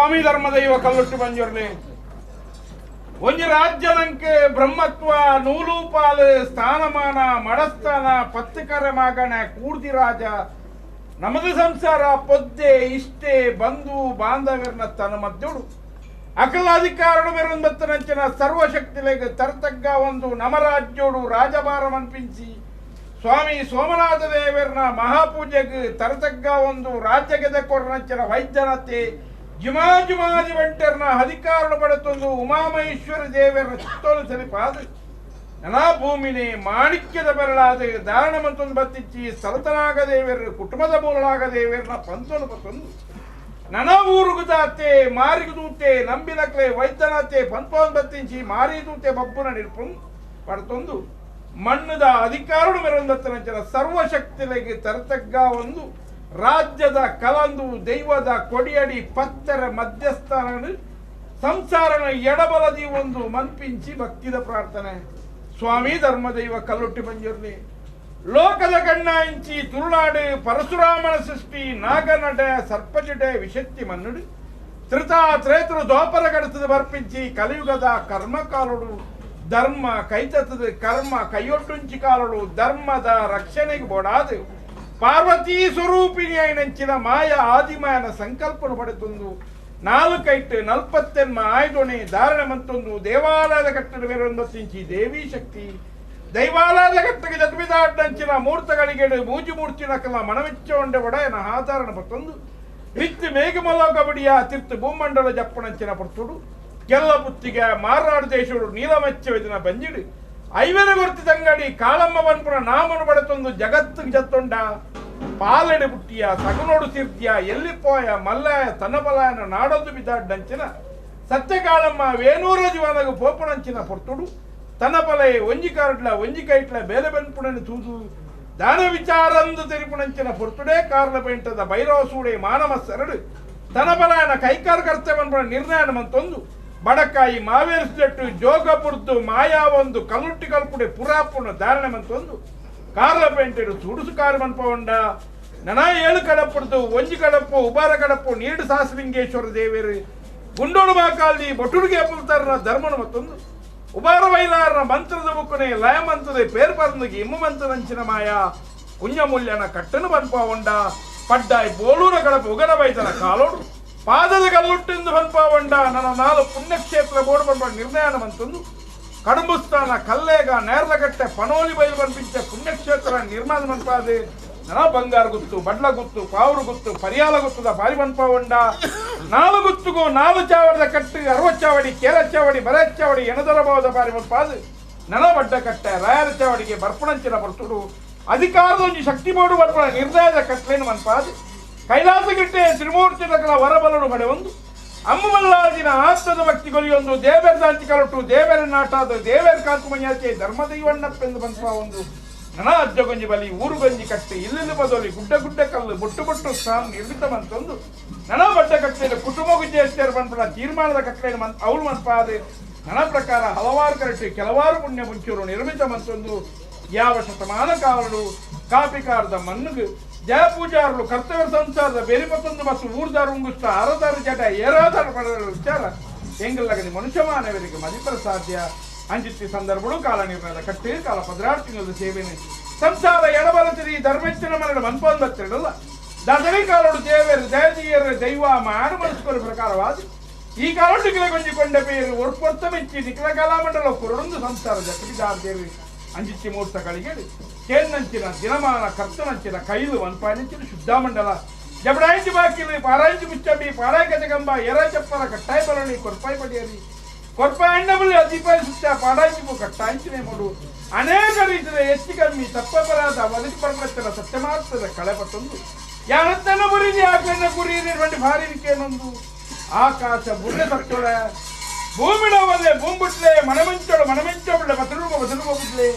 ಸ್ವಾಮಿ ಧರ್ಮದೈವ ಕಲ್ಲುಟ್ಟು ಬಂಜೋರ್ಲಿ ಒಂಜಿ ರಾಜ್ಯದಂಕೆ ಬ್ರಹ್ಮತ್ವ ನೂಲೂಪಾಲು ಸ್ಥಾನಮಾನ ಮಡಸ್ಥಾನ ಪತ್ತಕರ ಮಗನ ಕೂಡ್ದಿ ರಾಜ ನಮದು ಸಂಸಾರ ಪೊದ್ದೆ ಇಷ್ಟೇ ಬಂಧು ಬಾಂಧವ್ಯರನ್ನ ತನ್ನ ಮಧ್ಯಡು ಅಕಲ ಅಧಿಕಾರಡು ಮೆರುಂಬತ್ತನಂಚಿನ ಸರ್ವಶಕ್ತಿಲೆಗೆ ತರ್ತಗ್ಗ ಒಂದು ನಮರಾಜ್ಯೋಡು ರಾಜಭಾರ ಮನ್ಪಿಂಚಿ ಸ್ವಾಮಿ ಸೋಮನಾಥ ದೇವರನ ಮಹಾಪೂಜೆಗೆ ತರತಗ್ಗ ಒಂದು ರಾಜ್ಯಗೆದೆ ಕೊರನಂಚಿನ ವೈದ್ಯನತೆ ಜುಮಾಜುಮಾದಿ ವಂಟರ್ನ ಅಧಿಕಾರನು ಪಡೆತೊಂದು ಉಮಾಮಹೇಶ್ವರ ದೇವರ ಚಿತ್ತೋಲು ಸರಿಪಾದ ನಾ ಭೂಮಿನೇ ಮಾಣಿಕ್ಯದ ಬೆರಳಾದ ಧಾರಣ ಮಂತೊಂದು ಬತ್ತಿಚ್ಚಿ ಸಲತನಾಗ ದೇವರ ಕುಟುಂಬದ ಮೂಲನಾಗ ದೇವರನ ಪಂತೊಂದು ಬತ್ತೊಂದು ನನ ಊರುಗುದಾತೆ ಮಾರಿಗುದೂತೆ ನಂಬಿನಕ್ಲೆ ವೈದ್ಯನಾತೆ ಪಂಪೊಂದು ಬತ್ತಿಂಚಿ ಮಾರಿದೂತೆ ಬಬ್ಬುನ ನಿರ್ಪುಂದು ಪಡ್ತೊಂದು ಮಣ್ಣದ ಅಧಿಕಾರನು ಮೆರೊಂದತ್ತನಂಚನ ಸರ್ವಶಕ್ತಿಲೆಗೆ ತರತಗ್ಗ ಒಂದು ರಾಜ್ಯದ ಕಲಂದು ದೈವದ ಕೊಡಿಯಡಿ ಪತ್ತರ ಮಧ್ಯಸ್ಥಾನ ಸಂಸಾರನ ಎಡಬಲದಿ ಒಂದು ಮನ್ಪಿಂಚಿ ಭಕ್ತಿದ ಪ್ರಾರ್ಥನೆ ಸ್ವಾಮಿ ಧರ್ಮದೈವ ಕಲ್ಲುಟ್ಟಿ ಬಂಜರ್ಲಿ ಲೋಕದ ಕಣ್ಣಾಂಚಿ ತುಳುನಾಡು ಪರಶುರಾಮನ ಸೃಷ್ಟಿ ನಾಗನಡೆ ಸರ್ಪಜಡೆ ವಿಶಕ್ತಿ ಮನ್ನುಡು ತ್ರಿತಾ ತ್ರೇತರು ದ್ವಾಪರ ಗಡತದ ಬರ್ಪಿಂಚಿ ಕಲಿಯುಗದ ಕರ್ಮಕಾಲುಡು ಧರ್ಮ ಕೈತದ ಕರ್ಮ ಕೈಯೊಟ್ಟುಂಚಿ ಕಾಲುಡು ಧರ್ಮದ ರಕ್ಷಣೆಗೆ ಬೋಡಾದು ಪಾರ್ವತಿ ಸ್ವರೂಪಿಣಿ ಐನಂಚಿನ ಮಾಯ ಆದಿಮಾಯನ ಸಂಕಲ್ಪನು ಪಡೆತೊಂದು 4 ಆಯ್ದೊಣೆ ಧಾರಣೆ ಮಂತೊಂದು ದೇವಾಲಯದ ಕಟ್ಟಡ ಬೇರೊಂದೊತ್ತಿಂಚಿ ದೇವಿ ಶಕ್ತಿ ದೈವಾಲಯದ ಕಟ್ಟಗೆ ಜತ್ಮಿದಾಡ್ಡಂಚಿನ ಮೂರ್ತಗಳಿಗೆ ಮೂಜಿ ಮೂರ್ತಿನ ಕಲ ಮನವೆಚ್ಚೊಂಡೆ ಒಡೆಯನ ಆಧಾರಣ ಪತ್ತೊಂದು ರಿತ್ತು ಮೇಘಮಲೋಕ ಬಡಿಯ ತಿರ್ತು ಭೂಮಂಡಲ ಜಪ್ಪಣಂಚಿನ ಪರ್ತುಡು ಕೆಲ್ಲ ಪುತ್ತಿಗೆ ಮಾರ್ನಾಡು ದೇಶಗಳು ನೀಲಮೆಚ್ಚವೆದಿನ ಬಂಜಿಡು ಐವರ ಗುರ್ತಿದಂಗಡಿ ಕಾಳಮ್ಮ ಬನ್ಪುರ ನಾಮನು ಪಡೆತೊಂದು ಜಗತ್ತಿಗೆ ಜತ್ತೊಂಡ ಪಾಲೆಡೆ ಬುಟ್ಟಿಯ ಸಗನೋಡು ಸಿರ್ತಿಯ ಎಲ್ಲಿಪೋಯ ಮಲ್ಲಾಯ ತನ್ನಬಲಾಯನ ನಾಡೊಂದು ಬಿದ್ದಾಡ್ಡಂಚಿನ ಸತ್ಯಕಾಳಮ್ಮ ವೇಣೂರ ಜೀವನಗ ಪೋಪಣಂಚಿನ ಪೊರ್ತುಡು ತನ್ನಪಲೆ ಒಂಜಿ ಕೈಟ್ಲ ಬೇಲೆ ಬೆನ್ಪುಣನೆ ತೂದು ದಾನ ವಿಚಾರಂದು ತೆರಿಪುಣಂಚಿನ ಪೊರ್ತುಡೇ ಕಾರ್ಲ ಪೆಂಟದ ಭೈರವ ಸೂಡೆ ಮಾನವ ಸರಡು ತನ್ನಬಲಾಯನ ಕೈಕಾರ್ ಕರ್ತವ್ಯ ನಿರ್ಣಯ ಮಂತೊಂದು ಬಡಕಾಯಿ ಮಾವೇರಿಸಿದಟ್ಟು ಜೋಗಪುರ್ದು ಮಾಯಾ ಒಂದು ಕಲ್ಲುಟ್ಟಿ ಕಲ್ಪುಡೆ ಪುರಾಪುಣ ಧಾರಣೆ ಮಂತೊಂದು ಕಾರ್ಲ ಪೆಂಟೆಡು ಸುಡುಸು ಕಾರು ಮನ್ಪವಂಡ ನನ 7 ಕಡಪುಡ್ದು ಒಂಜಿ ಕಡಪು ಉಬಾರ ಕಡಪು ನೀಡು ಸಾಸಲಿಂಗೇಶ್ವರ ದೇವೇರು ಗುಂಡೋಡು ಮಾಕಾಲ್ದಿ ಬೊಟುಡುಗೆ ಅಪ್ಪುಲ್ತಾರನ ಧರ್ಮನು ಮತ್ತೊಂದು ಉಬಾರ ವೈಲಾರನ ಮಂತ್ರದ ಬುಕ್ಕನೆ ಲಯ ಮಂತ್ರದ ಪೇರು ಪರಂದಿಗೆ ಇಮ್ಮು ಮಂತ್ರದಂಚಿನ ಮಾಯ ಕುಂಜಮೂಲ್ಯನ ಕಟ್ಟನು ಬನ್ಪವಂಡ ಪಡ್ಡಾಯಿ ಬೋಳೂರ ಕಡಪು ಉಗನ ವೈದ್ಯನ ಕಾಲೋಡು ಪಾದದ ಕಲ್ಲುಟ್ಟಿಂದು ಬನ್ಪವಂಡ ನನ್ನ 4 ಪುಣ್ಯಕ್ಷೇತ್ರ ಬೋರ್ಡು ಬನ್ಪ ನಿರ್ಣಯನ ಮಂತೊಂದು ಕಡುಂಬುಸ್ಥಾನ ಕಲ್ಲೇಗ ನೇರ್ಲಗಟ್ಟೆ ಪನೋಲಿ ಬೈಲು ಬನ್ಪಿಂಚ ಪುಣ್ಯಕ್ಷೇತ್ರ ನಿರ್ಮಾಣ ಮನ್ಪಾದೆ ನನ ಬಂಗಾರ ಗುತ್ತು ಬಡ್ಲ ಗುತ್ತು ಪಾವರು ಗುತ್ತು ಪರಿಯಾಲ ಗುತ್ತದ ಪಾರಿ ಬನ್ಪವಂಡ 4 ಗುತ್ತುಗೂ 4 ಚಾವಡದ ಕಟ್ಟು 60 ಚಾವಡಿ ಕೇರ ಚಾವಡಿ ಬರ ಚಾವಡಿ ಎಣದರಬಹುದ ಪಾರಿ ಮನ್ಪಾದು ನನ ಬಡ್ಡ ಕಟ್ಟೆ ರಾಯರ ಚಾವಡಿಗೆ ಬರ್ಪಣಂಚಿನ ಬರ್ತುಡು ಅಧಿಕಾರದ ಒಂದು ಶಕ್ತಿ ಬೋರ್ಡು ಬರ್ಪಣ ನಿರ್ಣಯದ ಕಟ್ಲೇನು ಮನ್ಪಾದು ಕೈಲಾಸಗಿಟ್ಟೆ ತ್ರಿಮೂರ್ತಿಗಳ ಹೊರಬಲನು ಪಡೆ ಒಂದು ಅಮ್ಮಮಲ್ಲಾದಿನ ಆತ್ಮದ ಭಕ್ತಿಗೊಲಿಯೊಂದು ದೇವೇರ ದಾಂತಿ ಕಲಟು ದೇವೇರ ನಾಟಾದ ದೇವೇರ ಕಾಂತುಮಯ್ಯಾಚೆ ಧರ್ಮದೈವಣ್ಣಪ್ಪೆಂದು ಬಂತ ಒಂದು ನನ ಅಜ್ಜಗೊಂಜಿ ಬಲಿ ಊರುಗಂಜಿ ಕಟ್ಟಿ ಇಲ್ಲಿ ಬದಲಿ ಗುಡ್ಡ ಕಲ್ಲು ಬೊಟ್ಟು ಸ್ಥಾನ ನಿರ್ಮಿತ ಮಂತೊಂದು ನನ ಬಡ್ಡ ಕಟ್ಟೆಯಲ್ಲಿ ಕುಟುಂಬ ಗುಜ್ಜೇಶ್ವರ ಬಂತ ತೀರ್ಮಾನದ ಕಟ್ಟೆಯನ್ನು ಅವಳು ಮನ್ಪಾದೆ ನನ್ನ ಪ್ರಕಾರ ಹಲವಾರು ಕರೆಕ್ಟ್ ಕೆಲವಾರು ಪುಣ್ಯ ಮುಂಚೂರು ನಿರ್ಮಿತ ಮಂತೊಂದು ಯಾವ ಶತಮಾನ ಕಾಲರು ಕಾಪಿಕಾರದ ಮಣ್ಣುಗು ಜಯಪೂಜಾರರು ಕರ್ತವ್ಯ ಸಂಸಾರದ ಬೇರಿಪತ್ತೊಂದು ಮತ್ತು ಊರ್ದಾರು ಉಂಗುಷ್ಟ ಅರದಾರು ಜಟ ಏರಾದಾರು ಪಡೆದ ವಿಚಾರ ಹೆಂಗಲ್ಲಗದೆ ಮನುಷ್ಯ ಮಾನವರಿಗೆ ಮದಿಪರ ಸಾಧ್ಯ ಅಂಜಿತ್ತಿ ಸಂದರ್ಭಗಳು ಕಾಲ ನಿರ್ಣಯದ ಕಟ್ಟೆ ಕಾಲ 16 ತಿಂಗಳ ಸೇವೆನೆ ಸಂಸಾರ ಎಡಬಲತಿರಿ ಧರ್ಮೆಚ್ಚಿನ ಮರಣ ಮನ್ಪೊಂದತ್ತಿರಲ್ಲ ದಸರಿ ಕಾಲೋಡು ದೇವೇರು ದಯದಿಯರ ದೈವ ಮಾನ ಮನಸ್ಕರ ಪ್ರಕಾರವಾದ ಈ ಕಾಲೊಟ್ಟಿಗೆ ಗೊಂಜಿಕೊಂಡ ಬೇರು ಒರ್ಪೊರ್ತ ಮೆಚ್ಚಿ ನಿಖಿಲ ಕಲಾಮಂಡಲ ಕೊರಡೊಂದು ಸಂಸಾರ ಜಪಿದಾರ್ದೇವಿ ಅಂಜಿತ್ತಿ ಮುಹೂರ್ತಗಳಿಗೆ ಕೇನ್ನಂಚಿನ ದಿನಮಾನ ಕರ್ತನಂಚಿನ ಕೈಲು ವನ್ಪಾಯಂಚಿನ ಶುದ್ಧಾಮಂಡಲ ಜಬಡಾಯಿಂಚಿ ಬಾಕಿಲಿ ಪಾರಾಯಿಂಚಿ ಮುಚ್ಚಂಬಿ ಪಾರಾಯ ಗಜಗಂಬ ಎರ ಚಪ್ಪಲ ಕಟ್ಟಾಯಿ ಬಲಣಿ ಕೊರ್ಪಾಯಿ ಪಡಿಯಲಿ ಕೊರ್ಪಾಯಿ ಅಣ್ಣಬಲ್ಲಿ ಅದಿಪಾಯಿ ಸುತ್ತ ಪಾಡಾಯಿಂಚಿ ಕಟ್ಟಾಯಿಂಚಿನೇ ಮಾಡು ಅನೇಕ ರೀತಿಯ ಹೆಚ್ಚು ಕಮ್ಮಿ ತಪ್ಪಬರಾದ ಬದುಕು ಪರಮತ್ತಿನ ಸತ್ಯಮಾತ್ರದ ಕಳೆಪಟ್ಟೊಂದು ಯಾರತ್ತನ ಬುರಿದಿ ಆಕಲನ್ನ ಗುರಿಯಿರುವಂತೆ ಭಾರಿವಿಕೆಯನ್ನೊಂದು ಆಕಾಶ ಬುರ್ರೆ ಸತ್ತೊಳ ಭೂಮಿಡವಲ್ಲೇ ಭೂಂಬುಟ್ಲೆ ಮನಮೆಂಚೊಬಳ್ಳೆ ಬದಲು ಬಿಡ್ಲೆ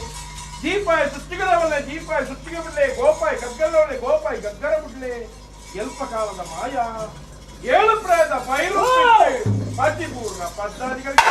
ದೀಪಾಯ ಸುತ್ತಿಗರವಲ್ಲೇ ದೀಪಾಯ ಸುತ್ತಿಗೆ ಬಿಡ್ಲೆ ಗೋಪಾಯ ಗಗ್ಗರವಲ್ಲೇ ಗೋಪಾಯ ಗಗ್ಗರ ಬಿಡ್ಲೆ ಎಲ್ಪ ಕಾಲದ ಮಾಯ 7 ಪ್ರಾಯದ ಬಯಲು ಪತಿಪೂರ್ಣ ಪದ್ಧಾದಿಗಳಿಗೆ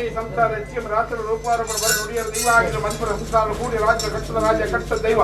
ಈ ಸಂಸಾರ ಹೆಚ್ಚಿಗೆ ರಾತ್ರಿ ರೂಪಾರೋಪಣ ಬರ ನುಡಿಯರು ನೀವಾಗಿನ ಮನ್ಪುರ ಸಂಸಾರ ಕೂಡಿ ರಾಜ್ಯ ಕಟ್ಟದ ರಾಜ್ಯ ಕಟ್ಟದ ದೈವ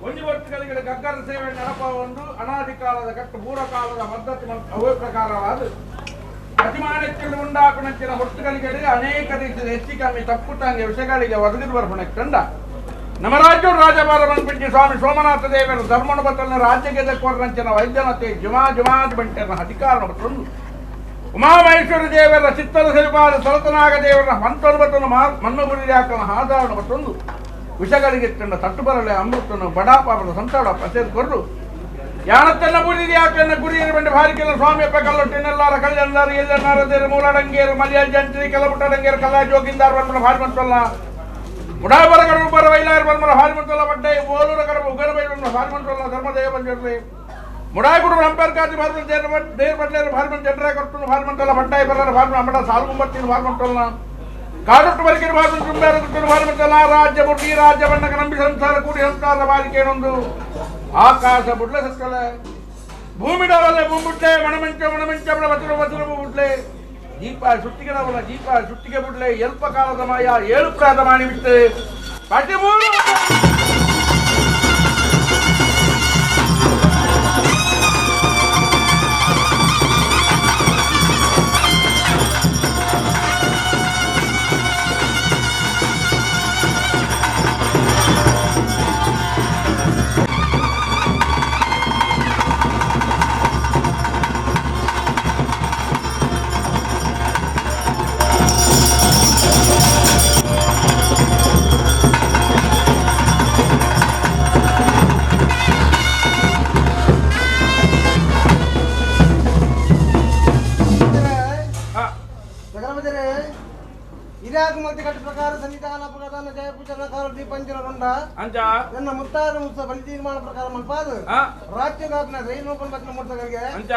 ಒಂದು ವರ್ಷಗಳಿಗೆ ಗಗ್ಗರ ಸೇವೆ ನಡಪ ಒಂದು ಅನಾದಿ ಕಾಲದ ಕಟ್ಟು ಮೂರ ಕಾಲದ ಪದ್ಧತಿ ಅವೇ ಪ್ರಕಾರವಾದ ಅತಿಮಾನಕ್ಕೆ ಉಂಡಾಪಣಕ್ಕಿನ ಹೊಟ್ಟುಗಳಿಗೆ ಅನೇಕ ರೀತಿಯ ಹೆಚ್ಚು ಕಮ್ಮಿ ತಪ್ಪುಟ್ಟಂಗೆ ವಿಷಯಗಳಿಗೆ ಒದಗಿದು ಬರ್ಪಣಕ್ಕೆ ಕಂಡ ನಮ್ಮ ರಾಜ್ಯರು ರಾಜಭಾರಮನ್ಪಿಂಚಿ ಸ್ವಾಮಿ ಸೋಮನಾಥ ದೇವರ ಧರ್ಮಣಬತ್ತನ ರಾಜ್ಯಕ್ಕೆ ಕೊರಂಚಿನ ವೈದ್ಯನತೆ ಜುಮಾಜ್ ಬಂಟೆನ ಅಧಿಕಾರ ತಂದು ಉಮಾಮಹೇಶ್ವರ ದೇವರ ಚಿತ್ತರ ಸಿರಿಪಾದ ಸರತನಾಗ ದೇವರ ಮಂತ್ರಬತ್ತನ ಮನ್ನಗುರಿ ಹಾಕನ ಆಧಾರಣ ತಂದು ವಿಷಗಳಿಗೆ ಕಂಡ ತಟ್ಟು ಬರಲೆ ಅಮೃತನು ಬಡಾಪಾಪದ ಸಂತಾಡ ಪಸೇರ್ಕೊಂಡು ಯಾನತ್ತನ್ನ ಬುರಿದಿ ಹಾಕನ್ನ ಗುರಿಯರು ಬಂಡೆ ಭಾರಿಕೆಲ್ಲ ಸ್ವಾಮಿಯಪ್ಪ ಕಲ್ಲೊಟ್ಟಿನೆಲ್ಲಾರ ಕಲ್ಲೆಲ್ಲಾರ ಎಲ್ಲೆನ್ನಾರದೇರು ಮೂಲಡಂಗೇರು ಮಲಯಾಳ ಜಂಟ್ರಿ ಕೆಲಪುಟ್ಟಡಂಗೇರು ಕಲ್ಲಾ ಜೋಗಿಂದಾರ ಬರ್ಮಲ ಭಾರಿ ಮಂತಲ್ಲ ಮುಡಾಬರ ಕಡವು ಬರ ವೈಲಾರ ಬರ್ಮಲ ಭಾರಿ ಮಂತಲ್ಲ ಬಡ್ಡೆ ಓಲೂರ ಕಡವು ಉಗರ ಬೈಲ ಭಾರಿ ಮಂತಲ್ಲ ಧರ್ಮದೇವ ಬಂದಿರ್ಲಿ ಮುಡಾಗುಡು ಅಂಬೇರ್ಕಾತಿ ಭಾರಿ ದೇರ್ ಬಡ್ಲೇರು ಭಾರಿ ಮಂತ್ ಜನರ ಕೊಟ್ಟು ಭಾರಿ ಮಂತಲ್ಲ ಬಡ್ಡಾಯಿ ಬರಲಾರ ಭಾರಿ ಅಂಬಡ ಸಾಲ್ಗುಂಬತ್ತಿನ ಭಾರಿ ಮಂತಲ್ಲ ಕಾಡುಟ್ಟು ಬರಿಕೆ ಭಾರಿ ತುಂಬೇರ ಕುಟ್ಟು ಭಾರಿ ಮಂತಲ್ಲ ರಾಜ್ಯ ಬುಡ್ಡಿ ರಾಜ್ಯ ಬಣ್ಣಕ ನಂಬಿ ಸಂಸಾರ ಕೂಡಿ ಸಂಸಾರ ಬಾರಿಕೇನೊಂದು ಆಕಾಶ ಬುಡ್ಲೆ ಸತ್ಕಲೆ ಭೂಮಿ ಡಾವಲೆ ಭೂಮುಡ್ಲೆ ಮಣಮಂಚ ಬಚರು ಬುಡ್ಲೆ ದೀಪ ಸುಟ್ಟಿಗೆನವಲ್ಲ ದೀಪ ಸುಟ್ಟಿಗೆ ಬುಡ್ಲೆ ಎಲ್ಪ ಕಾಲದ ಮಾಯ ಏಳು ಪ್ರಾದ ಮಾಡಿ ಬಿಟ್ಟೆ ಪಟಿಮೂರು ಪ್ರಕಾರ ಸಂವಿಧಾನ ಪ್ರಧಾನ ಜಯಪೂಜನ ಕಾಲ ದೀಪಂಚನಗೊಂಡ ಅಂಚ ನನ್ನ ಮುತ್ತಾದ ಮುತ್ತ ಬಲಿ ತೀರ್ಮಾನ ಪ್ರಕಾರ ಮಲ್ಪಾದ ರಾಜ್ಯಗಾತ್ನ ರೈಲು ಬತ್ತಿನ ಮುತ್ತಗಳಿಗೆ ಅಂಚ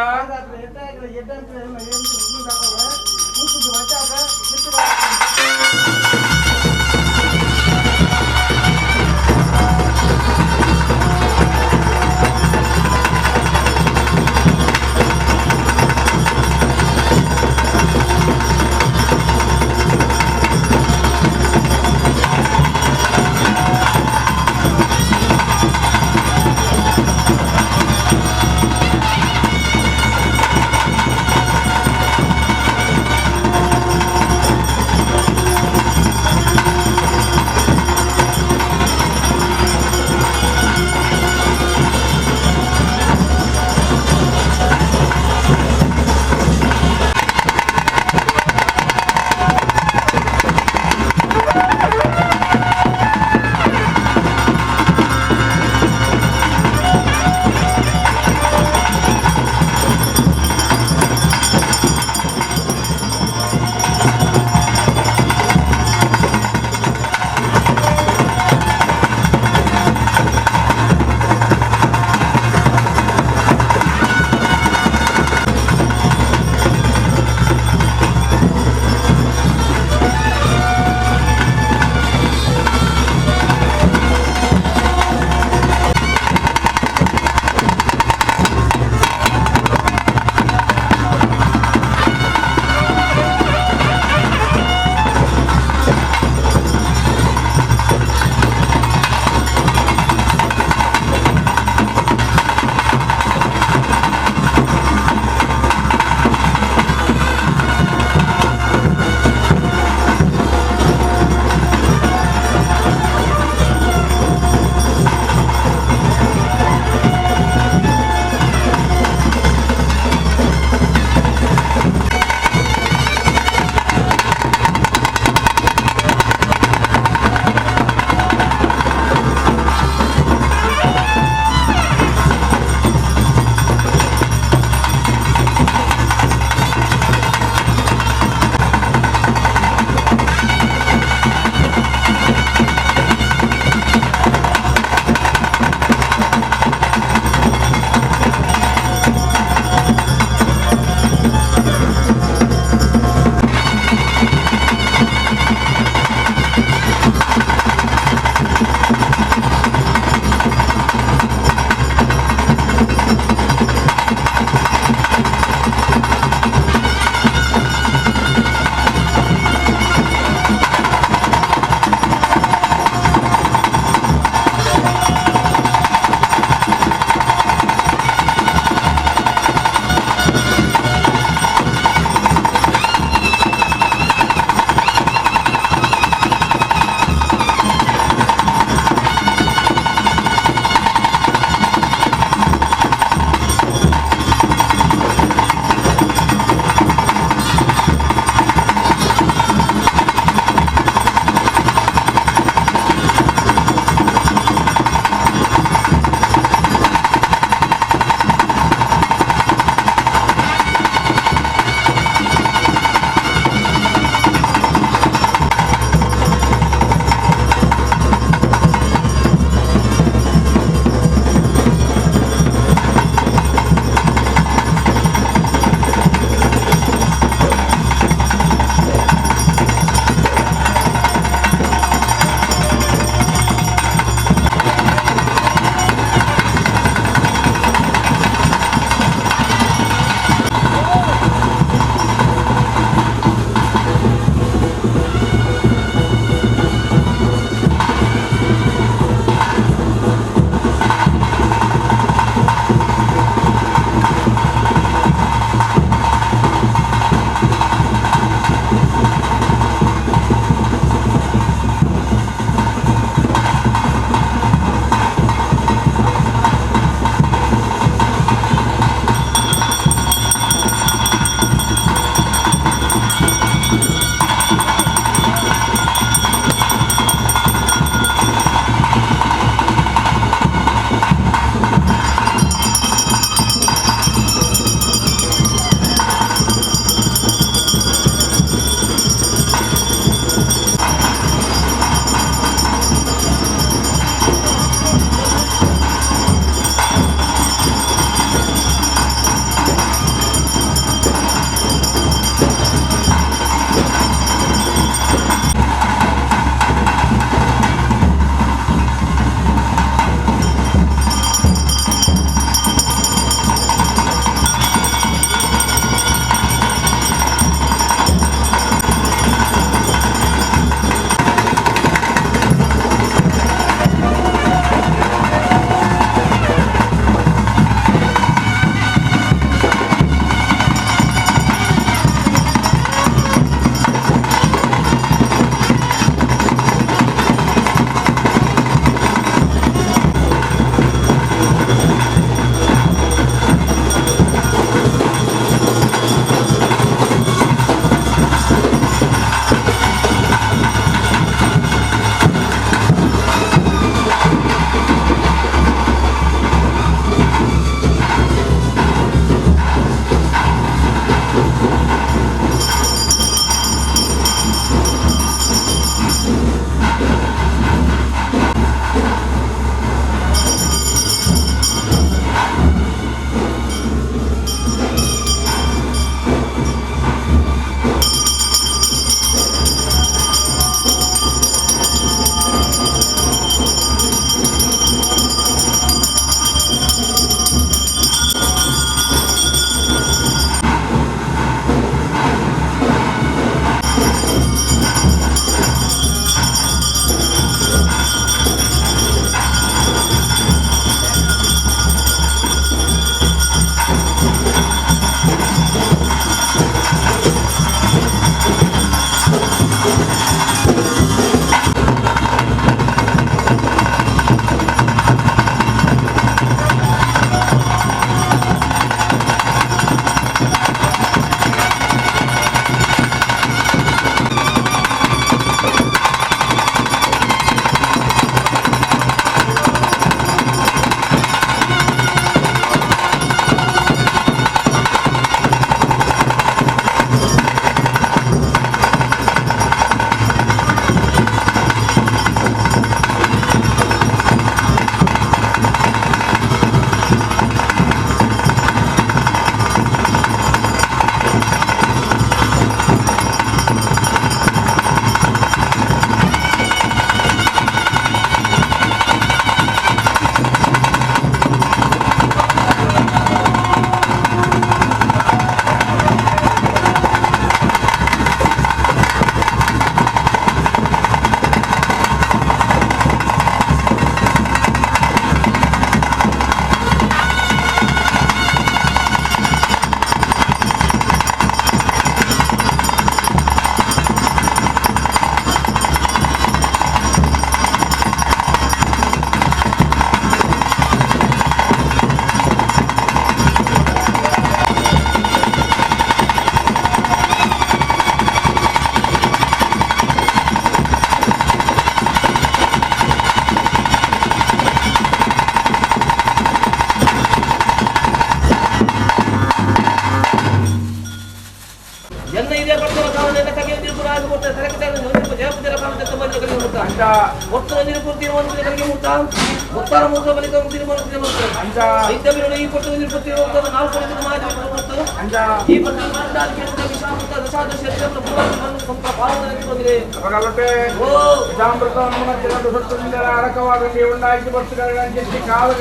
అడకవాగండి ఉండాల్సి పడుతున్నాడు చెప్పి కాదు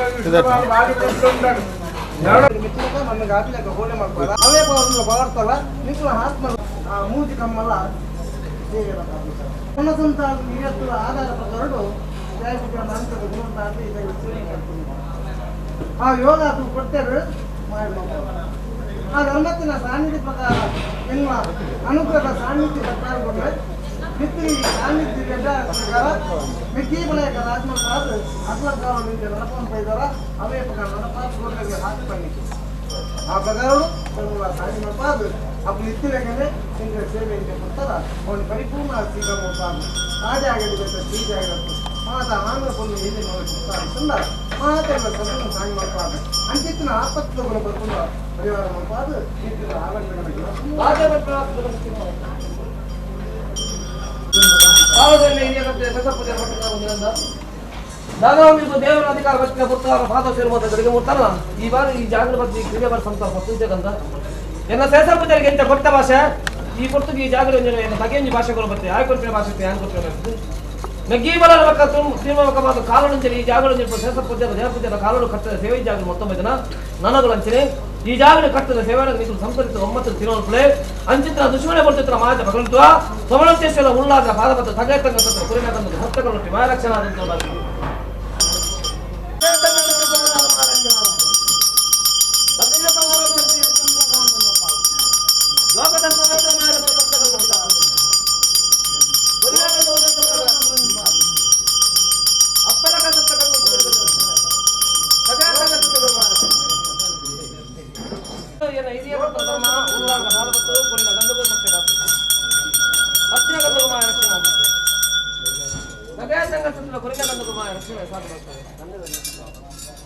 మన గాపిలేక హోలే మాకు అవే పవర్లో పవర్తల మీకు ఆత్మ మూతి కమ్మల ఉన్నతంతాలు నియత్తుల ఆధార ప్రకారుడు ಆ ಯೋಗ ಅದು ಕೊಟ್ಟರು ಆ ಧರ್ಮತ್ತಿನ ಸಾನ್ನಿಧ್ಯ ಪ್ರಕಾರ ಎನ್ನುವ ಅನುಗ್ರಹ ಸಾನ್ನಿಧ್ಯ ಪ್ರಕಾರಗೊಂಡು ಮಿತ್ರಿ ಸಾನ್ನಿಧ್ಯ ಪ್ರಕಾರ ಮಿಕ್ಕಿ ಬಳೆಯ ರಾಜ್ಮಕಾದ ಅಗ್ಲಕಾಲ ನಿಂದ ನಡಪನ್ನು ಪೈದರ ಅವೇ ಪ್ರಕಾರ ನಡಪಾತ್ಗೆ ಹಾಕಿ பண்ணிக்கு ಆ ಪ್ರಕಾರಗಳು ಸಾನ್ನಿಧ್ಯ ಪಾದ ಅಪ್ಪು ಇತ್ತಿಲೆಗನೆ ನಿಂಗೆ ಸೇವೆ ಕೊಡ್ತಾರ ಅವನು ಪರಿಪೂರ್ಣ ಶ್ರೀಗಮೋಪಾದ ರಾಜ ಆಗಿರಬೇಕು ಶ್ರೀಜ ಆಗಿರಬೇಕು ಮಾತ ಆಂಧ್ರ ಪೊಂದು ಹೇಳಿ ನೋಡಿಸುತ್ತ ಮಾತೆಲ್ಲ ಸದನ ಸಾಗಿ ಮಾಡ್ಪಾದ ಅಂಚಿತ್ತಿನ ಆಪತ್ತುಗಳು ಬರ್ಕೊಂಡು ಪರಿವಾರ ಮಾಡ್ಪಾದ ಇತ್ತಿನ దాదాపు మీకు దేవుని అధికారం వచ్చిన పుట్టారు పాత శిరమత జరిగి ముట్టారా ఈ వారు ఈ జాగ్రత్త క్రియబర్ సంస్థ ಪತ್ತಿಂಚೆ ಕಂದ ಎನ್ನ ಸೇಸರ್ಪ ಜರಿಗೆ ಎಂತ ಕೊಟ್ಟ ಭಾಷೆ ಈ ಪುಸ್ತಕ ಈ ಜಾಗರ ಎನ್ನ ಬಗೆಂಜಿ ಭಾಷೆಗಳು ಬರ್ತದೆ ಆಯ್ ಕೊಟ್ಟಿನ ಭಾಷೆ ಹ್ಯಾಂಗ್ ಕೊಟ್ಟಿನ ನಗ್ಗಿ ಬಲರ ಮಕ್ಕ ತಿರುಮಕ ಮಾತು ಕಾಲು ಈ ಜಾಗಗಳು ಸೇಸರ್ಪ ದೇವಪೂಜೆದ ಕಾಲು ಕಟ್ಟದ ಸೇವೆ ಜಾಗ ಮೊತ್ತ ಇದನ್ನ ನನಗಳು ಅಂಚನೆ ಈ ಜಾಗನ ಕಟ್ಟದ ಸೇವೆಯನ್ನು ನೀವು ಸಂಪರ್ಕಿಸಿದ 9 ತಿರುವಲ್ಪಳೆ ಅಂಚಿತ್ರ ದುಶ್ಮನೆ ಬರ್ತಿತ್ರ ಮಾಜ ಭಗವಂತುವ ಸಮನೋತ್ತೇಶ್ವರ ಉಲ್ಲಾಸ ಪಾದಪತ್ರ ತಗೇತಂಗ ತತ್ರ ಕುರಿನ ತಂದು ಭಕ್ತಗಳು ಮಾಯರಕ್ಷಣಾದಂತ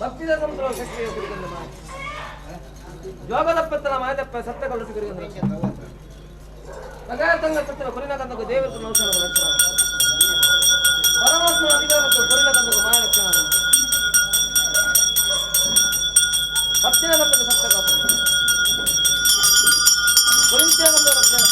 ಭಕ್ತಿದ ಸಮುದ್ರ ಶಕ್ತಿಯ ಕುರಿತಂತೆ ಯೋಗದಪ್ಪತ್ತನ ಮಾಯದಪ್ಪ ಸತ್ಯಗಳು ಕುರಿತಂತೆ ನಗಾಯತಂಗ ಸತ್ಯನ ಕುರಿನಗಂದకు ದೇವರ ನೌಷಧ ರಕ್ಷಣ ಪರಮಾತ್ಮ ಅಧಿಕಾರಕ್ಕೆ ಕುರಿನಗಂದకు ಮಾಯ ರಕ್ಷಣ ಭಕ್ತಿನ ಗಂದకు ಸತ್ಯಕ ಕುರಿತಿಯ ಗಂದకు ರಕ್ಷಣ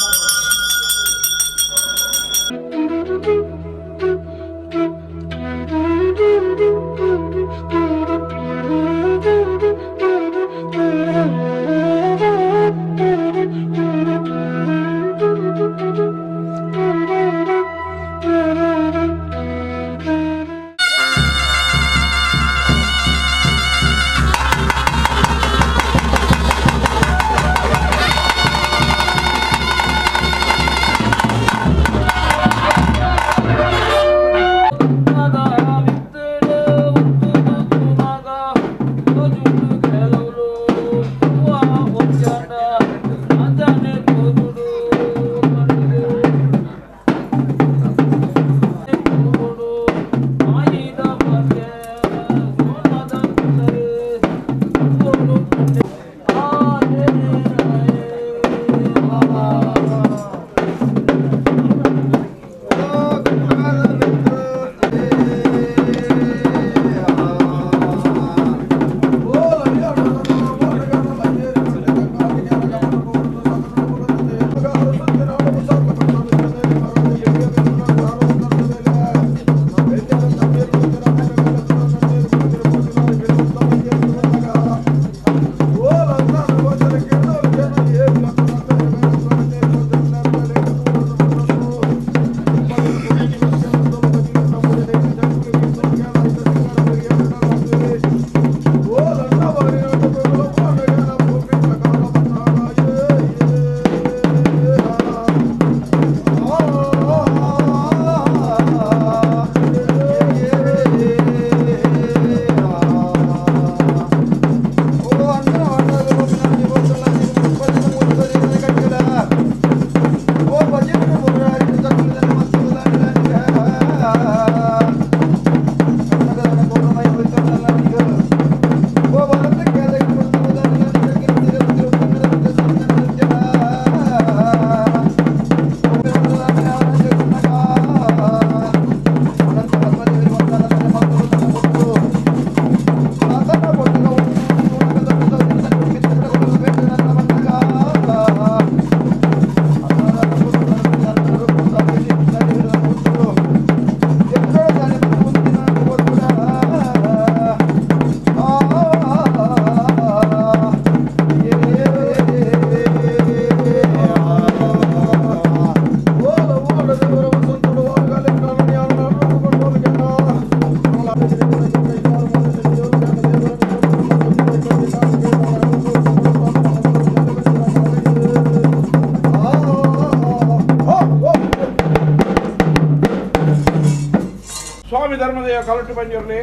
ಸ್ವಾಮಿ ಧರ್ಮದೇವ ಕಲಟು ಬಂದಿರಲಿ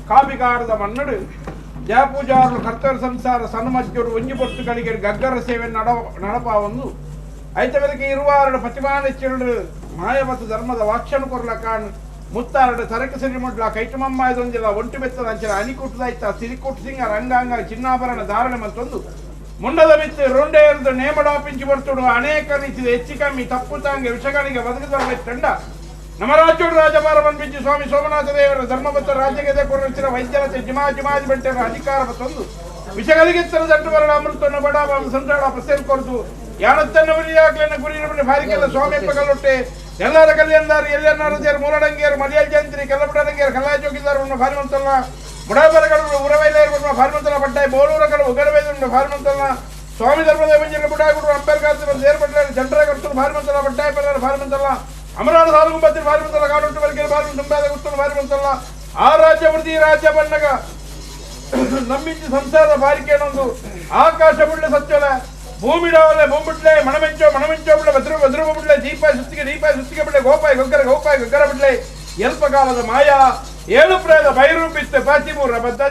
ಕಾಪಿಕಾರದ ಮನ್ನಡು ಜಯಪೂಜಾರು ಕರ್ತವ್ಯ ಸಂಸಾರ ಸನ್ಮಜ್ಜರು ಒಂಜಿ ಪೊರ್ತುಗಳಿಗೆ ಗಗ್ಗರ ಸೇವೆ ನಡಪಾವನ್ನು ಐತವೆದಕ್ಕೆ ಇರುವಾರಡು ಪ್ರತಿಮಾನೆಚ್ಚೆರಡು ಮಾಯವತ್ತು ಧರ್ಮದ ವಾಕ್ಷನು ಕೊರ್ಲ ಕಾಣ್ ಮುತ್ತಾರಡು ಸರಕು ಸಿರಿಮುಡ್ಲ ಕೈಟಮಮ್ಮ ಇದೊಂದಿಲ್ಲ ಒಂಟು ಬೆತ್ತದ ಅಂಚರ ಅನಿಕುಟ್ಟದಾಯ್ತ ಸಿರಿಕುಟ್ಟು ಸಿಂಗ ರಂಗಾಂಗ ಚಿನ್ನಾಭರಣ ಧಾರಣೆ ಮತ್ತೊಂದು ಮುಂಡದ ಮಿತ್ತು ರೊಂಡೆ ಎರೆದು ನೇಮಡಾಪಿಂಚಿ ಬರ್ತುಡು ಅನೇಕ ರೀತಿಯ ಹೆಚ್ಚು ಕಮ್ಮಿ ತಪ್ಪು ತಾಂಗೆ ವಿಷಗಳಿಗೆ ಬದುಕಿದೊಳ್ಳೆ ತಂಡ ನಮರಾಜೋಡು ರಾಜಭಾರ ಬಂದ್ಬಿಚ್ಚಿ ಸ್ವಾಮಿ ಸೋಮನಾಥ ದೇವರ ಧರ್ಮಬದ್ಧ ರಾಜ್ಯಗದೆ ಕೊರಚಿನ ವೈದ್ಯರತೆ ಜಿಮಾಜಿ ಬಂಟೆರ ಅಧಿಕಾರ ಮತ್ತೊಂದು ವಿಷಗಳಿಗೆತ್ತರ ದಂಟು ಬರಡ ಅಮೃತವನ್ನು ಬಡಾಬ ಸಂತಾಳ ಪ್ರಸೇಲ್ ಕೊರದು ಯಾನತ್ತನ್ನು ಬರಿಯಾಗ್ಲನ್ನ ಗುರಿನ ಭಾರಿಕೆಲ್ಲ ಸ್ವಾಮಿ ಕಲ್ಲೊಟ್ಟೆ ಎಲ್ಲರ ಕಲ್ಯಾಣದಾರು ಎಲ್ಲನ್ನಾರದೇರು ಮೂರಡಂಗಿಯರು ಮಲಯಾಳ ಜಯಂತ್ರಿ ಕೆಲ್ಲಬಿಡರಂಗಿಯರು ಕಲ್ಲಾಯ ಜೋಗಿದಾರವನ್ನು ಭಾರಿಮಂತಲ್ಲ ಬುಡಾಬರಗಳು ಉರವೈಲೇರು ಭಾರಿಮಂತಲ ಬಡ್ಡಾಯಿ ಬೋಳೂರಗಳು ಉಗರವೈದ ಭಾರಿಮಂತಲ್ಲ ಸ್ವಾಮಿ ಧರ್ಮದೇವ ಮಂಜನ ಬುಡಾಗುಡು ಅಂಬೇಡ್ಕರ್ ಸೇರ್ಪಟ್ಟ ಜಂಟರ ಕರ್ತರು ಭಾರಿಮಂತಲ್ಲ ಬಡ್ಡಾಯಿ ಪರ್ಯಾರ ಭಾರಿಮಂತಲ್ಲ ಅಮರಾಡ ಸಾಲುಗುಂಬತ್ತಿ ಭಾರಿಮಂತಲ್ಲ ಕಾಡುಂಟು ಬಲ್ಗೆರೆ ಭಾರಿ ತುಂಬಾದ ಗುತ್ತಲು ಭಾರಿಮಂತಲ್ಲ ಆ ರಾಜ್ಯ ವೃದ್ಧಿ ರಾಜ್ಯ ಬಣ್ಣಗ ನಂಬಿಂಚಿ ಸಂಸಾರದ ಬಾರಿಕೆಯನ್ನೊಂದು ಆಕಾಶ ಬುಳ್ಳೆ ಸತ್ಯಲ ಭೂಮಿಡವಲೆ ಭೂಮಿಡ್ಲೆ ಮಣಮೆಂಚೋ ಬಿಡ್ಲೆ ಬದ್ರು ಬಿಡ್ಲೆ ದೀಪಾಯ ಸುತ್ತಿಗೆ ಬಿಡ್ಲೆ ಗೋಪಾಯ ಗೊಗ್ಗರ ಬಿಡ್ಲೆ ಎಲ್ಪ ಕಾಲದ ಮಾಯಾ ಏಳು ಪ್ರೇದ ಬೈರೂಪಿತ್ತೆ ಪಾತಿಮೂರ ಬದ್ಧ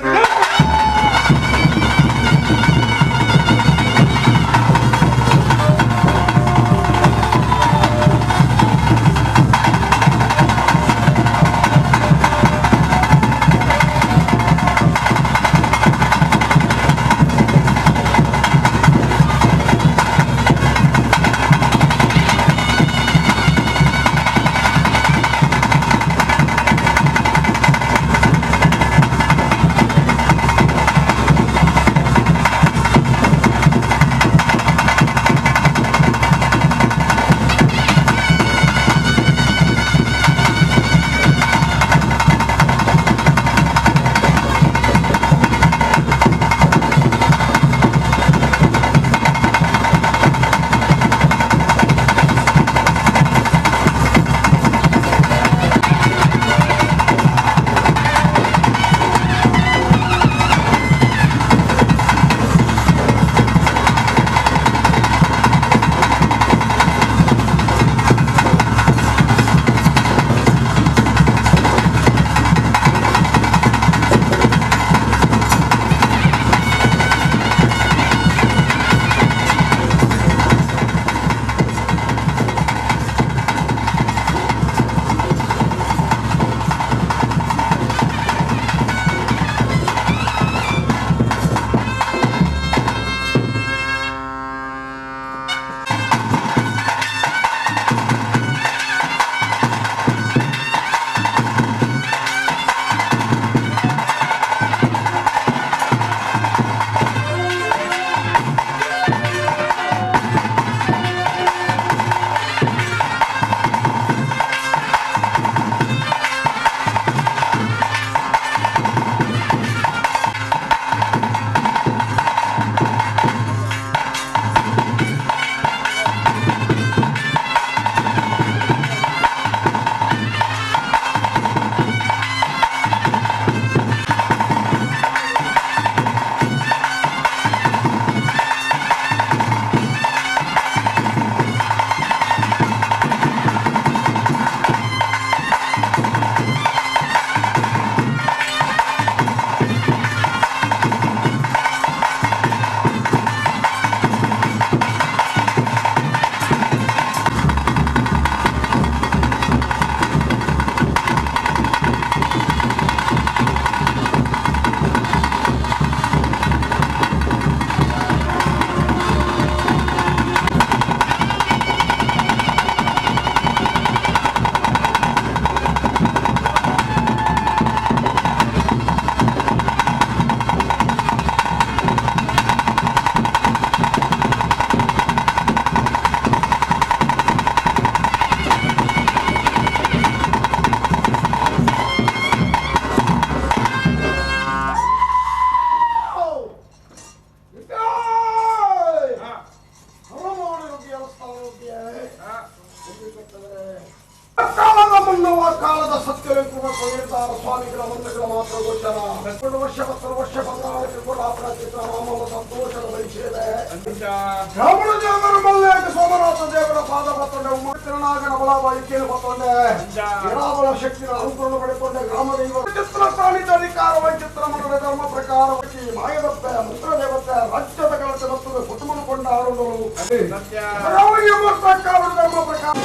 ಅನ್ನುವ ಕಾಲದ ಸತ್ಯವೆಂಕುವ ನಿರ್ಧಾರ ಸ್ವಾಮಿಗಳ ಮಂತ್ರಗಳ ಮಾತ್ರ ಗೋಚರ 2 ವರ್ಷ 10 ವರ್ಷ ಬಂಗಾಳಕ್ಕೆ ಕೂಡ ಚಿತ್ರ ನಾಮದ ಸಂತೋಷದ ಪರಿಚಯದೆ ರಾಮನ ದೇವರ ಮಲ್ಲೇಕ ಸೋಮನಾಥ ದೇವರ ಪಾದ ಬತ್ತೊಂಡೆ ಉಮ್ಮತಿರನಾಗನ ಬಲವಾಯಿಕೆಯನ್ನು ಬತ್ತೊಂಡೆ ರಾಮನ ಶಕ್ತಿಯ ಅನುಕೂಲ ಪಡೆಕೊಂಡೆ ಗ್ರಾಮ ದೈವ ಚಿತ್ರ ಪ್ರಾಣಿತ ಅಧಿಕಾರ ವೈಚಿತ್ರ ಮನದ ಧರ್ಮ ಪ್ರಕಾರ ಮಾಯದತ್ತೆ ಮಂತ್ರ ದೇವತೆ ರಾಜ್ಯದ ಕಳಚ ಬತ್ತದ ಕುಟುಂಬ ಕೊಂಡ ಆಡುವುದು ಧರ್ಮ ಪ್ರಕಾರ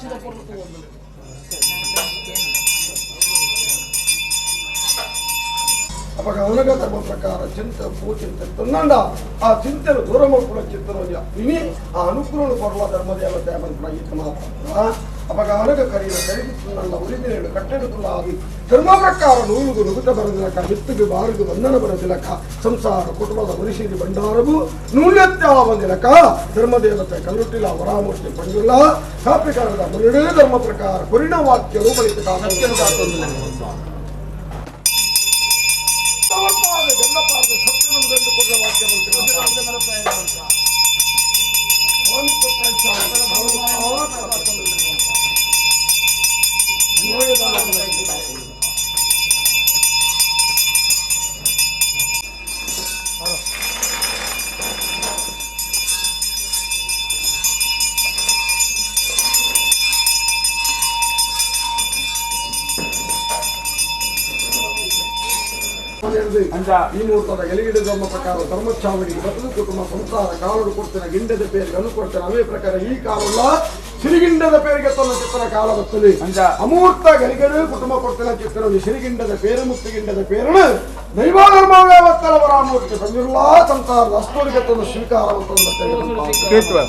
ಬಾಚಿದ ಪೊರ್ಲು ಅವಾಗ ಅವನಗ ಧರ್ಮ ಪ್ರಕಾರ ಚಿಂತೆ ಪೂಚಿಂತೆ ತಂದಂಡ ಆ ಚಿಂತೆನು ದೂರ ಮಾಡ್ಕೊಳ್ಳೋ ಚಿತ್ತನ ಇನಿ ಆ ಅನುಕೂಲ ಕೊಡುವ ಧರ್ಮ ದೇವತೆ ಮಂತ್ರ ಇತ್ತು ಮಾತ್ರ ಅವಾಗ ಅವನಗ ಕರೀನ ಕರಿದಿತ್ತುಂಡ ಉಳಿದಿನೇಳು ಕಟ್ಟೆಡುತ್ತುಲ್ಲ ಆಗಿ ಧರ್ಮ ಪ್ರಕಾರ ನೂಲುಗು ನುಗುತ ಬರದಿಲಕ ಮಿತ್ತಿಗೆ ಬಾರಿಗೂ ಬಂಧನ ಬರದಿಲಕ ಸಂಸಾರ ಕುಟುಂಬದ ಮನುಷ್ಯರಿ ಭಂಡಾರವು ನೂಲ್ಯತ್ಯ ಬಂದಿಲಕ ಧರ್ಮ ದೇವತೆ ಕಲ್ಲುಟ್ಟಿಲ್ಲ ವರಾಮೂರ್ತಿ ಪಂಡಿಲ್ಲ ಕಾಪಿಕಾರದ ಮುನ್ನಡೆ ಧರ್ಮ ಪ್ರಕಾರ ಕೊರಿಣ ವಾಕ್ಯ ರೂಪಳಿತ ಈ ಮುಹೂರ್ತದ ಎಲಿಗಿಡ ಧರ್ಮ ಪ್ರಕಾರ ಧರ್ಮಚ್ಚಾವಡಿಗೆ ಬದಲು ಕುಟುಂಬ ಸಂಸಾರ ಕಾಲಡು ಕೊಡ್ತೇನೆ ಗಿಂಡದ ಪೇರಿಗೆ ಅನು ಕೊಡ್ತೇನೆ ಅವೇ ಪ್ರಕಾರ ಈ ಕಾಲಲ್ಲ ಸಿರಿಗಿಂಡದ ಪೇರಿಗೆ ತನ್ನ ಚಿತ್ರ ಕಾಲ ಬರ್ತದೆ ಅಮೂರ್ತ ಗಲಿಗಡೆ ಕುಟುಂಬ ಕೊಡ್ತೇನೆ ಚಿತ್ರ ಸಿರಿಗಿಂಡದ ಪೇರು ಮುಕ್ತಿಗಿಂಡದ ಪೇರಣ ದೈವಾಧರ್ಮವೇ ಒತ್ತಲವರ ಮೂರ್ತಿ ಬಂದಿಲ್ಲ ಸಂಸಾರದ ಅಷ್ಟೋರಿಗೆ ತಂದು ಸ್ವೀಕಾರ ಬರ್ತದೆ.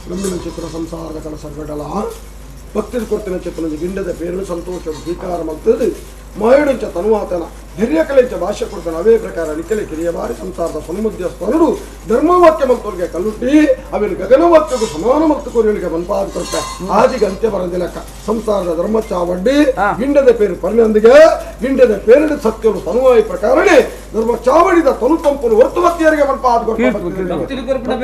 ಗಂಭಿನ ಚಿತ್ರ ಸಂಸಾರದ ಕೆಲಸಗಳ ಭಕ್ತಿದ ಕೊಡ್ತಿನ ಚಿತ್ರ ಗಿಂಡದ ಪೇರು ಸಂತೋಷ ಸ್ವೀಕಾರ ಮಾಡ್ತದೆ ಮಹಿಳೆಂಚ ತನುವಾತನ ಹಿರಿಯಕಲೆಂಚ ಭಾಷೆ ಕೊಡ್ತಾನೆ ಅವೇ ಪ್ರಕಾರ ನಿಖಲೆ ಕಿರಿಯ ಬಾರಿ ಸಂಸಾರದ ಸನ್ಮಧ್ಯಸ್ಥನರು ಧರ್ಮವಾಕ್ಯ ಮಂತೋರಿಗೆ ಕಲ್ಲುಟ್ಟಿ ಅವರಿಗೆ ಗಗನವಾಕ್ಯಗೂ ಸಮಾನ ಮತ್ತು ಕೊರಿಯಲಿಗೆ ಮನ್ಪಾದ ಕೊಡ್ತೆ ಆದಿಗೆ ಅಂತ್ಯ ಬರಂದಿಲಕ್ಕ ಸಂಸಾರದ ಧರ್ಮಚ್ಚಾವಡ್ಡಿ ಗಿಂಡದ ಪೇರು ಪರಿನೊಂದಿಗೆ ಗಿಂಡದ ಪೇರಿನ ಸತ್ಯರು ತನುವಾಯಿ ಪ್ರಕಾರನೇ ಧರ್ಮಚ್ಚಾವಡಿದ ತನು ತಂಪು ವರ್ತುವತ್ತಿಯರಿಗೆ ಮನ್ಪಾದ ಕೊಡ್ತಾರೆ.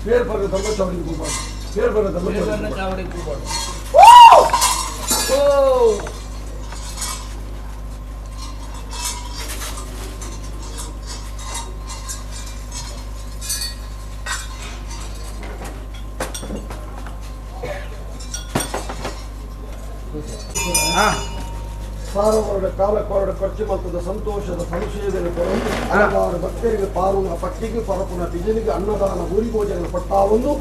ಬೇರೆ ಬರೋ ಧರ್ಮಚಾವಡಿಗೆ ಕೂಬಾರ್ದು ಬೇರೆ ಬರೋ ಧರ್ಮಚಾವಡಿಗೆ ಕೂಬಾರ್ದು. ಸಾರವರಡ ಕಾಲಕ್ಕೊರಡ ಖರ್ಚು ಮತ್ತದ ಸಂತೋಷದ ಸಂಶಯದಲ್ಲಿ ಹಲವಾರು ಭಕ್ತರಿಗೆ ಪಾರುನ ಪಟ್ಟಿಗೆ ಪರಪುನ ಬಿಜನಿಗೆ ಅನ್ನದಾನ ಭೂರಿ ಭೋಜನ ಪಟ್ಟ ಒಂದು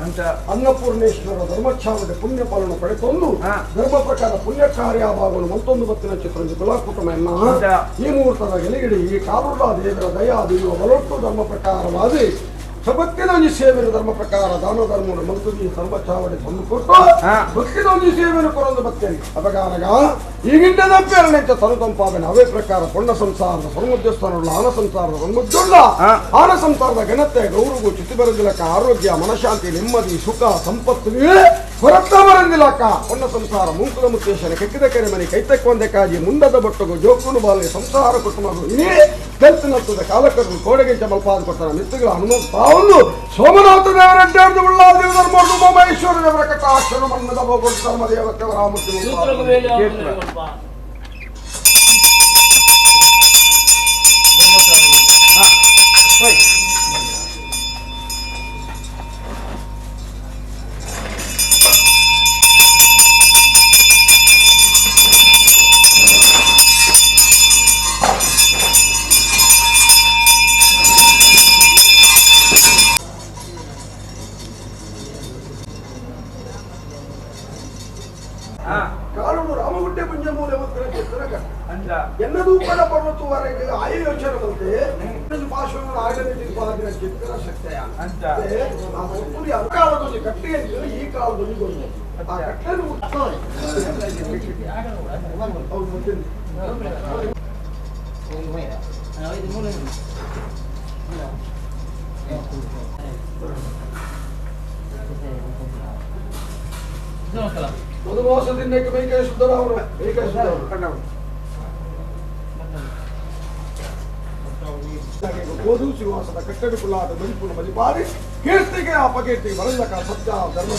ಅನ್ನಪೂರ್ಣೇಶ್ವರ ಧರ್ಮಚ್ಛಾವದ ಪುಣ್ಯ ಫಲವನ್ನು ಪಡೆತೊಂದು ಧರ್ಮ ಪ್ರಕಾರ ಪುಣ್ಯ ಕಾರ್ಯವಾಗಲು ಮತ್ತೊಂದು ಭಕ್ತಿನ ಚಿತ್ರ ಕುಲ ಕುಟುಂಬ ಈ ಮುಹೂರ್ತದ ಗೆಲಿಗಿಡಿ ಈ ಕಾರುಳ್ಳ ದೇವರ ದಯಾ ದೈವ ಬಲೊಟ್ಟು ಧರ್ಮ ಪ್ರಕಾರವಾದಿ ಭಕ್ತಿದೊಂದು ಸೇವೆಯನ್ನು ಧರ್ಮ ಪ್ರಕಾರ ದಾನ ಧರ್ಮವನ್ನು ಮಂತ್ರಿ ಧರ್ಮಚಾವಡಿ ತಂದು ಕೊಟ್ಟು ಭಕ್ತಿದೊಂದು ಸೇವೆಯನ್ನು ಕೊರೊಂದು ಭಕ್ತರಿಗೆ ಅಪಗಾರಗ ಈಗಿಂಡದ ಪೇರಣೆಂತ ತನು ತಂಪಾದನೆ ಅವೇ ಪ್ರಕಾರ ಪೊಣ್ಣ ಸಂಸಾರದ ಸನ್ಮಧ್ಯಸ್ಥಾನವುಳ್ಳ ಆನ ಸಂಸಾರದ ಸನ್ಮಧ್ಯುಳ್ಳ ಆನ ಸಂಸಾರದ ಘನತೆ ಗೌರವ ಚಿತ್ತಿ ಬರಂದಿಲಕ್ಕ ಆರೋಗ್ಯ ಮನಶಾಂತಿ ನೆಮ್ಮದಿ ಸುಖ ಸಂಪತ್ತಿಗೆ ಹೊರತ ಬರಂದಿಲಕ್ಕ ಪೊಣ್ಣ ಸಂಸಾರ ಮುಂಕುಲ ಮುತ್ತೇಶನ ಕೆಕ್ಕಿದ ಕೆರೆ ಮನೆ ಕೈತಕ್ಕೊಂದೆ ಕಾಜಿ ಮುಂಡದ ಬಟ್ಟಗು ಜೋಕುಣು ಬಾಲಿ ಸಂಸಾರ ಕುಟುಂಬಗಳು ಇನ್ನೇ ಕಲ್ತಿನತ್ತದ ಕಾಲಕರ್ರು ಕೋಡೆಗೆಂಚ ಮಲ್ಪಾದ ಕೊಟ್ಟನ ಮಿತ್ತುಗಳ ಹನುಮಂತ ಒಂದು ಸೋಮನಾಥ ದೇವರಡ್ಡಾರ್ದು ಉಳ್ಳಾದೇವ ಧರ್ಮರ್ದು ಮಹೇಶ್ವರ ದೇವರ ಕಟಾಕ್ಷರ ಮನ್ನದ ಬೋಗ ಧರ್ಮ ದೇವತೆ ರಾಮೂರ್ತಿ ಕಾಲುಡು ರಾಮಗುಡ್ಡೆ ಪುಂಜಮೂಲೆ ಎನ್ನದೂಪದ ಪರ್ವತವರೆಗೆ ಆಯ ಯೋಚನೆ ಬಂತೆ ಭಾಷೆಗಳು ಆಗಲಿಕ್ಕೆ ಪಾದಿನ ಚಿತ್ರ ಶಕ್ತಿಯ ಆ ಕಾಲದಲ್ಲಿ ಕಟ್ಟೆ ಅಂತ ಈ ಕಾಲದಲ್ಲಿ ಬಂದು ಆ ಕಟ್ಟೆಯನ್ನು ಮಧುವಾಸದಿಂದ ಮೇಕೆ ಶುದ್ಧರವರು ಮೇಕೆ ಶುದ್ಧರವರು ಓದು ಶ್ರೀವಾಸದ ಕಟ್ಟಡ ಕುಲಾದ ಮಣಿಪುರ ಮದಿಪಾರಿ ಕೀರ್ತಿಗೆ ಅಪಕೀರ್ತಿಗೆ ಬರಲಕ ಸತ್ಯ ಧರ್ಮ